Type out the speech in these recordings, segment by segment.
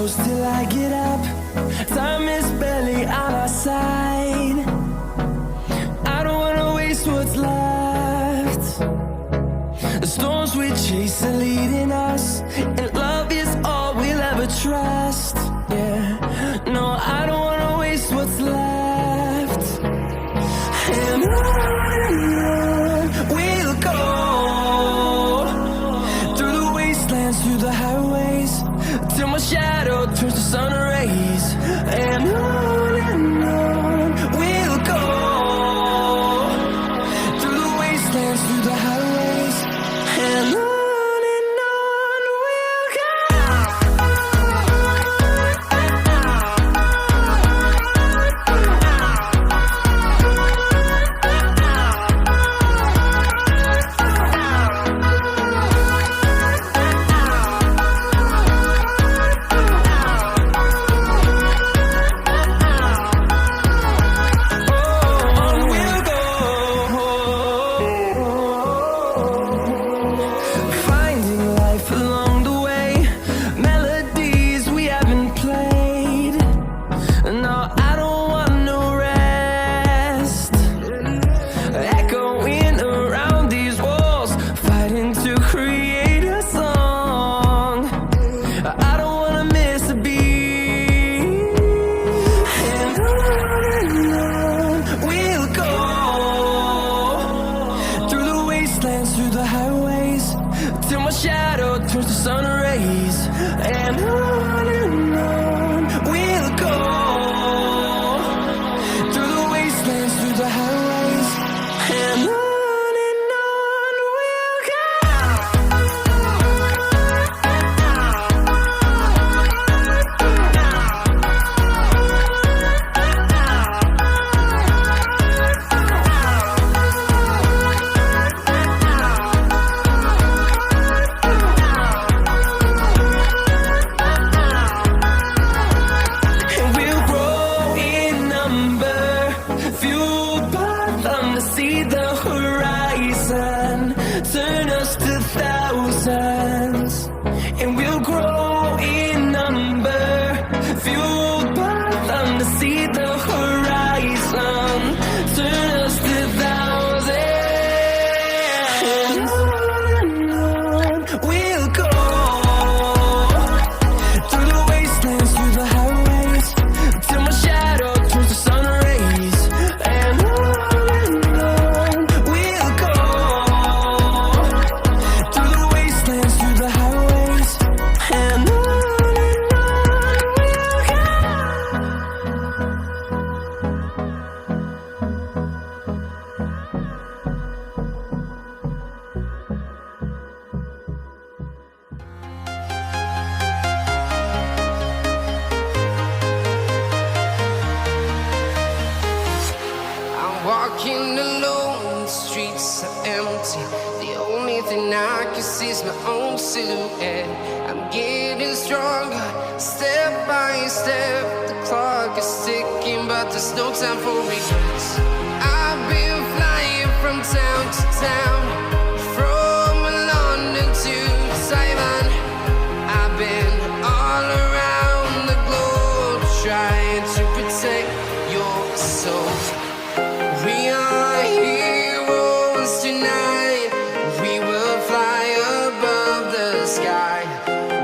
close till I get up. Time is barely on our side. I don't wanna waste what's left. The storms we chase are leading us, and love is all we'll ever trust. Yeah, no, I don't wanna waste what's left. And on we'll go, through the wastelands, through the highways, till my shadow turns to sun rays. And on we'll go, through the wastelands, through the highways, and on we'll go. Through the highways, till my shadow turns to sun rays. And on we'll go, through the wastelands, through the highways, and on we'll go. See the horizon turn us to thousands, and we'll grow in number, fueled by them. To see the horizon turn us to thousands, and on we'll go, through the wastelands, through the highways, till my shadow turns to sun rays. And walking alone, the streets are empty. The only thing I can see is my own silhouette. I'm getting stronger, step by step. The clock is ticking, but there's no time for regrets. I've been flying from town to town, from London to Taiwan. I've been all around the globe, trying to protect your soul. We are heroes tonight. We will fly above the sky.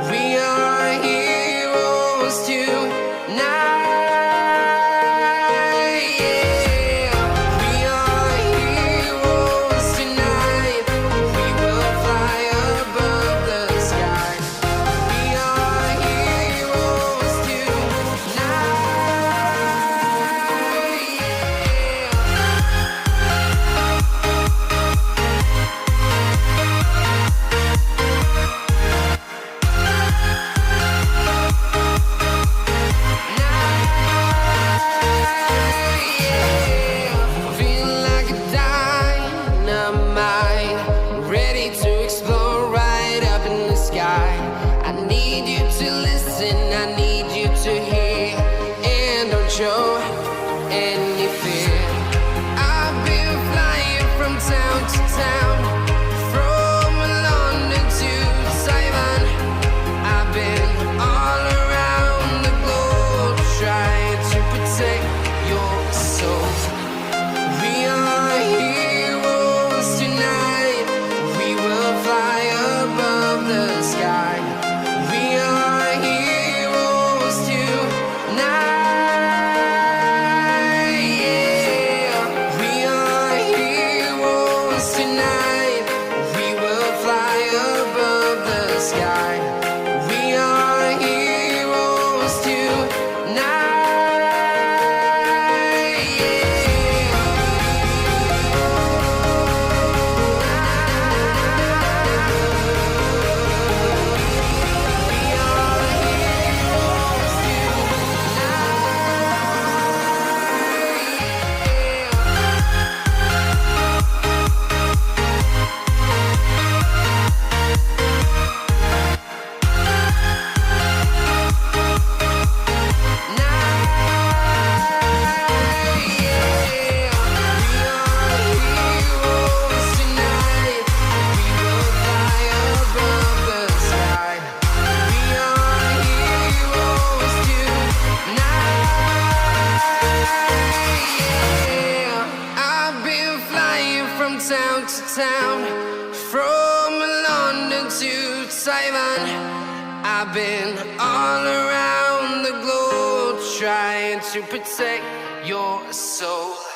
We are heroes tonight. Yeah. We are heroes tonight. We will fly above the sky. We are heroes tonight. Yeah. town to town, from London to Taiwan. I've been all around the globe trying to protect your soul.